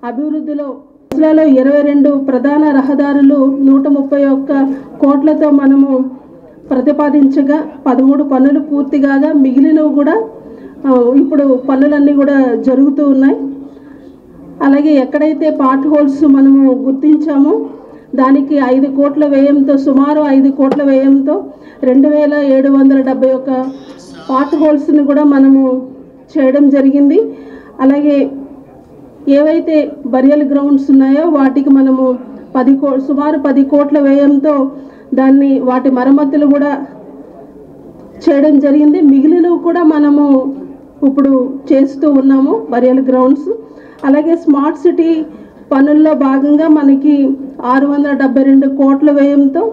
అభివృద్ధిలో 22 ప్రధాన రహదారులు 131 కోట్లతో మనము ప్రతిపాదించగా 13 పనులు పూర్తి కాగా మిగిలినవి కూడా ఇప్పుడు పనులన్నీ కూడా జరుగుతూ ఉన్నాయి. అలాగే ఎక్కడైతే పార్ట్ హోల్స్ మనము గుర్తించామో దానికి 5 కోట్ల వ్యయంతో సుమారు 5 కోట్ల వ్యయంతో 2771 పార్ట్ హోల్స్ని కూడా మనము చేయడం జరిగింది. అలాగే ఏవైతే బరియల్ గ్రౌండ్స్ ఉన్నాయో వాటికి మనము సుమారు 10 కోట్ల వ్యయంతో వాటి మరమ్మతులు కూడా చేయడం జరిగింది. మిగిలినవి కూడా మనము ఇప్పుడు చేస్తూ ఉన్నాము బరియల్ గ్రౌండ్స్. అలాగే స్మార్ట్ సిటీ పనుల్లో భాగంగా మనకి 672 కోట్ల వ్యయంతో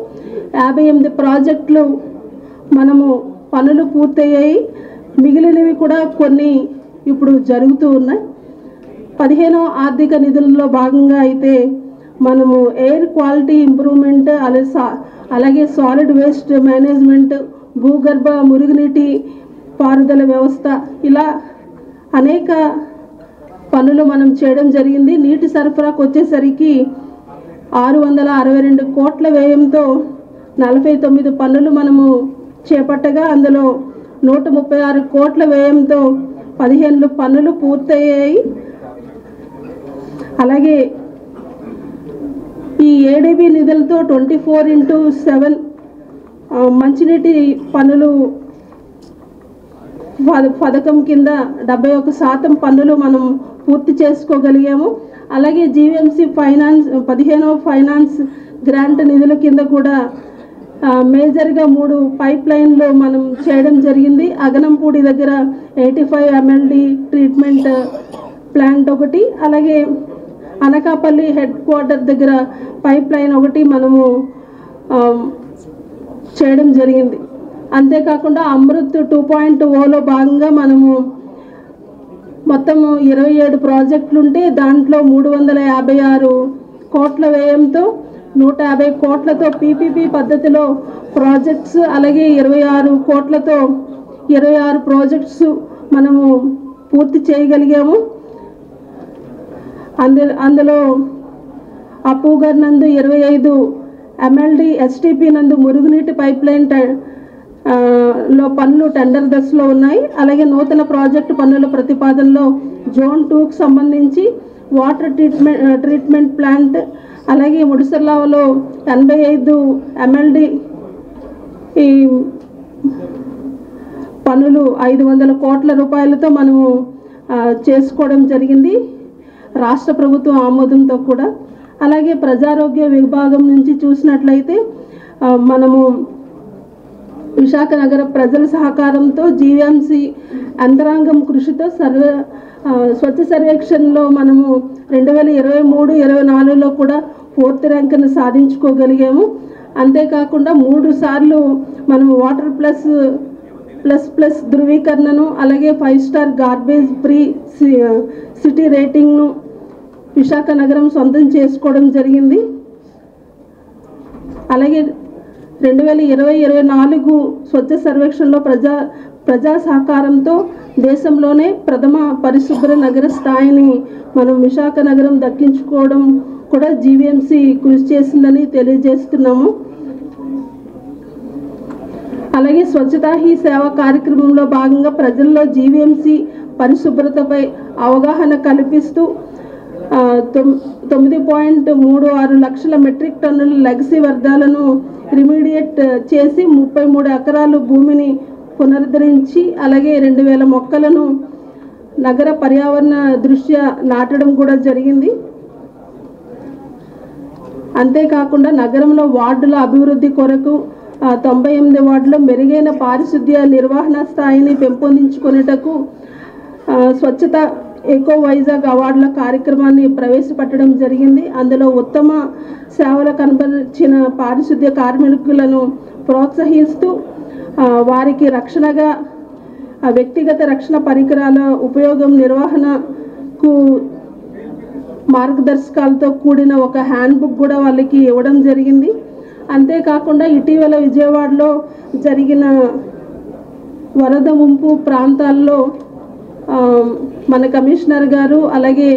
58 ప్రాజెక్టులు మనము పనులు పూర్తయ్యాయి. మిగిలినవి కూడా కొన్ని ఇప్పుడు జరుగుతూ ఉన్నాయి. 15వ ఆర్థిక నిధులలో భాగంగా అయితే మనము ఎయిర్ క్వాలిటీ ఇంప్రూవ్మెంట్, అలాగే సాలిడ్ వేస్ట్ మేనేజ్మెంట్, భూగర్భ మురుగునీటి పారుదల వ్యవస్థ, ఇలా అనేక పనులు మనం చేయడం జరిగింది. నీటి సరఫరాకు వచ్చేసరికి 662 కోట్ల వ్యయంతో 49 పనులు మనము చేపట్టగా అందులో 136 కోట్ల వ్యయంతో 15 పనులు పూర్తయ్యాయి. అలాగే ఈ ఏడీబీ నిధులతో 24/7 మంచినీటి పనులు పథకం కింద 71% పనులు మనం పూర్తి చేసుకోగలిగాము. అలాగే జీవీఎంసీ ఫైనాన్స్ 15వ ఫైనాన్స్ గ్రాంట్ నిధుల కింద కూడా మేజర్గా 3 పైప్ లైన్లు మనం చేయడం జరిగింది. అగనంపూడి దగ్గర 85 MLD ట్రీట్మెంట్ ప్లాంట్ ఒకటి, అలాగే అనకాపల్లి హెడ్ క్వార్టర్ దగ్గర పైప్ లైన్ ఒకటి మనము చేయడం జరిగింది. అంతేకాకుండా అమృత్ 2.0లో భాగంగా మనము మొత్తం 27 ప్రాజెక్టులు ఉంటే దాంట్లో 356 కోట్ల వ్యయంతో 150 కోట్లతో పీపీపీ పద్ధతిలో ప్రాజెక్ట్స్, అలాగే 26 కోట్లతో 26 ప్రాజెక్ట్స్ మనము పూర్తి చేయగలిగాము. అందులో అప్పుగర్ నందు 25 MLD STP నందు మురుగునీటి పైప్ లైన్ లో పనులు టెండర్ దశలో ఉన్నాయి. అలాగే నూతన ప్రాజెక్టు పనుల ప్రతిపాదనలో జోన్ 2కు సంబంధించి వాటర్ ట్రీట్మెంట్ ప్లాంట్, అలాగే ముడిసర్లావలో 85 MLD ఈ పనులు 500 కోట్ల రూపాయలతో మనము చేసుకోవడం జరిగింది రాష్ట్ర ప్రభుత్వం ఆమోదంతో కూడా. అలాగే ప్రజారోగ్య విభాగం నుంచి చూసినట్లయితే మనము విశాఖ నగర ప్రజల సహకారంతో జీవీఎంసీ యంత్రాంగం కృషితో స్వచ్ఛ సర్వేక్షణలో మనము 2023-24లో కూడా 4th ర్యాంకును సాధించుకోగలిగాము. అంతేకాకుండా 3 సార్లు మనము వాటర్ ప్లస్ ధృవీకరణను, అలాగే 5 స్టార్ గార్బేజ్ ఫ్రీ సిటీ రేటింగ్ను విశాఖ నగరం సొంతం చేసుకోవడం జరిగింది. అలాగే 2020-24 స్వచ్ఛ సర్వేక్షణలో ప్రజా సహకారంతో దేశంలోనే ప్రథమ పరిశుభ్ర నగర స్థాయిని మనం విశాఖ నగరం దక్కించుకోవడం కూడా జీవీఎంసీ కృషి చేసిందని తెలియజేస్తున్నాము. అలాగే స్వచ్ఛతా హీ సేవ కార్యక్రమంలో భాగంగా ప్రజల్లో జీవీఎంసీ పరిశుభ్రతపై అవగాహన కల్పిస్తూ 9.36 లక్షల మెట్రిక్ టన్నుల లెగసీ వ్యర్థాలను రిమీడియేట్ చేసి 33 ఎకరాలు భూమిని పునరుద్ధరించి, అలాగే 2000 మొక్కలను నగర పర్యావరణ దృష్ట్యా నాటడం కూడా జరిగింది. అంతేకాకుండా నగరంలో వార్డుల అభివృద్ధి కొరకు 98 వార్డులో మెరుగైన పారిశుద్ధ్య నిర్వహణ స్థాయిని పెంపొందించుకునేటకు స్వచ్ఛత ఎకో వైజాగ్ అవార్డుల కార్యక్రమాన్ని ప్రవేశపెట్టడం జరిగింది. అందులో ఉత్తమ సేవలు కనబరిచిన పారిశుద్ధ్య కార్మికులను ప్రోత్సహిస్తూ వారికి రక్షణగా వ్యక్తిగత రక్షణ పరికరాల ఉపయోగం నిర్వహణకు మార్గదర్శకాలతో కూడిన ఒక హ్యాండ్బుక్ కూడా వాళ్ళకి ఇవ్వడం జరిగింది. అంతేకాకుండా ఇటీవల విజయవాడలో జరిగిన వరద ముంపు ప్రాంతాల్లో మన కమిషనర్ గారు, అలాగే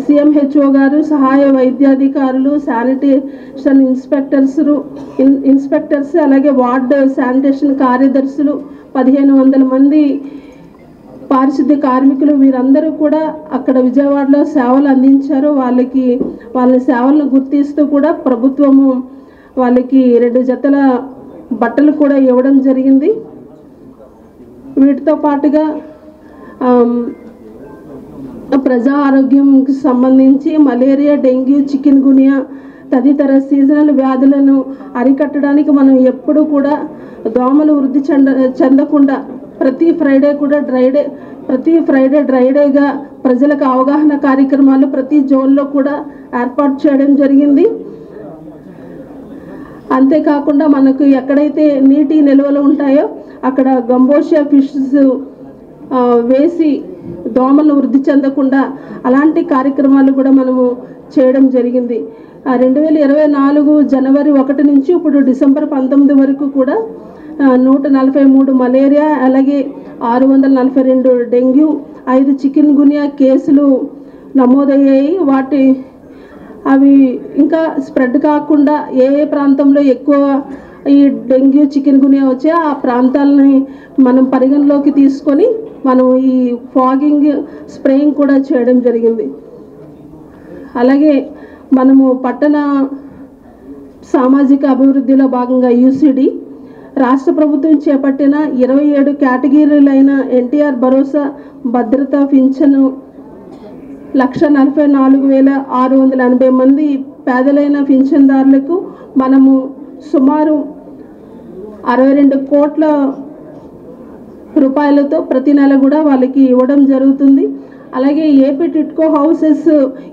సిఎంహెచ్ఓ గారు, సహాయ వైద్యాధికారులు, శానిటేషన్ ఇన్స్పెక్టర్స్, అలాగే వార్డు శానిటేషన్ కార్యదర్శులు, 1500 మంది పారిశుద్ధ్య కార్మికులు, వీరందరూ కూడా అక్కడ విజయవాడలో సేవలు అందించారు. వాళ్ళ సేవలను గుర్తిస్తూ కూడా ప్రభుత్వము వాళ్ళకి 2 జతల బట్టలు కూడా ఇవ్వడం జరిగింది. వీటితో పాటుగా ప్రజా ఆరోగ్యంకి సంబంధించి మలేరియా, డెంగ్యూ, చికెన్ గునియా తదితర సీజనల్ వ్యాధులను అరికట్టడానికి మనం ఎప్పుడూ కూడా దోమలు వృద్ధి చెందకుండా ప్రతి ఫ్రైడే డ్రైడేగా ప్రజలకు అవగాహన కార్యక్రమాలు ప్రతి జోన్లో కూడా ఏర్పాటు చేయడం జరిగింది. అంతేకాకుండా మనకు ఎక్కడైతే నీటి నిల్వలు ఉంటాయో అక్కడ గంబోషియా ఫిషెస్ వేసి దోమలు వృద్ధి చెందకుండా అలాంటి కార్యక్రమాలు కూడా మనము చేయడం జరిగింది. 2024 జనవరి 1 నుంచి ఇప్పుడు డిసెంబర్ 19 వరకు కూడా 143 మలేరియా, అలాగే 642 డెంగ్యూ, 5 చికెన్ గునియా కేసులు నమోదయ్యాయి. అవి ఇంకా స్ప్రెడ్ కాకుండా ఏ ప్రాంతంలో ఎక్కువ ఈ డెంగ్యూ, చికెన్ గునియా వచ్చే ఆ ప్రాంతాలని మనం పరిగణలోకి తీసుకొని మనం ఈ ఫాగింగ్, స్ప్రేయింగ్ కూడా చేయడం జరిగింది. అలాగే మనము పట్టణ సామాజిక అభివృద్ధిలో భాగంగా యూసిడి రాష్ట్ర ప్రభుత్వం చేపట్టిన 27 కేటగిరీలైన ఎన్టీఆర్ భరోసా భద్రతా పింఛను 1,44,680 మంది పేదలైన పింఛన్దారులకు మనము సుమారు 62 కోట్ల రూపాయలతో ప్రతి నెల కూడా వాళ్ళకి ఇవ్వడం జరుగుతుంది. అలాగే ఏపీ టిట్కో హౌసెస్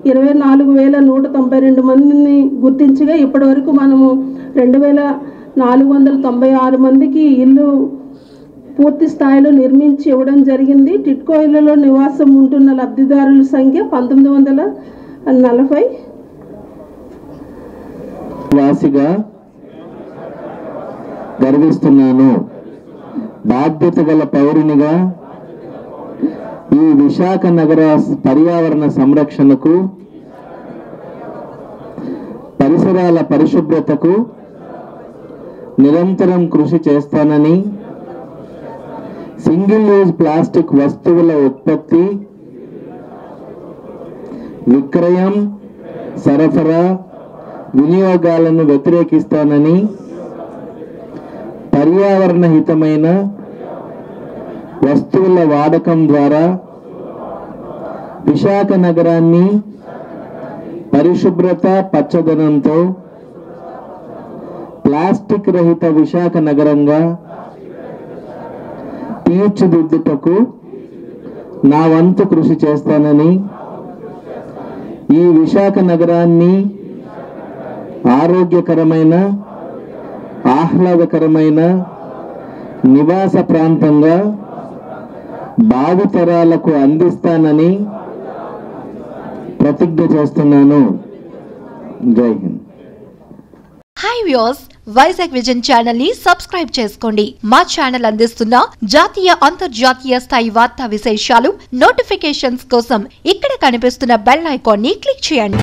24,192 మందిని గుర్తించగా ఇప్పటి వరకు మనము 2,496 మందికి ఇల్లు పూర్తి స్థాయిలో నిర్మించి ఇవ్వడం జరిగింది. టిట్కో ఇళ్లలో నివాసం ఉంటున్న లబ్ధిదారుల సంఖ్య 1940. వాసిగా గర్విస్తున్నాను. బాధ్యత గల పౌరునిగా ఈ విశాఖ నగర పర్యావరణ సంరక్షణకు, పరిసరాల పరిశుభ్రతకు నిరంతరం కృషి చేస్తానని, సింగిల్ యూజ్ ప్లాస్టిక్ వస్తువుల ఉత్పత్తి, విక్రయం, సరఫరా, వినియోగాలను వ్యతిరేకిస్తానని, పర్యావరణ హితమైన వస్తువుల వాడకం ద్వారా విశాఖ నగరాన్ని పరిశుభ్రత, పచ్చదనంతో ప్లాస్టిక్ రహిత విశాఖ నగరంగా తీర్చిదిద్దుటకు నా వంతు కృషి చేస్తానని, ఈ విశాఖ నగరాన్ని ఆరోగ్యకరమైన, ఆహ్లాదకరమైన నివాస ప్రాంతంగా భావితరాలకు అందిస్తానని ప్రతిజ్ఞ చేస్తున్నాను. జై Hind. Hi viewers, Vizag vision channel ని సబ్స్క్రైబ్ చేసుకోండి. మా ఛానల్ అందిస్తున్న జాతీయ, అంతర్జాతీయ స్థాయి వార్తా విశేషాలు, నోటిఫికేషన్స్ కోసం ఇక్కడ కనిపిస్తున్న బెల్ ఐకాన్ ని క్లిక్ చేయండి.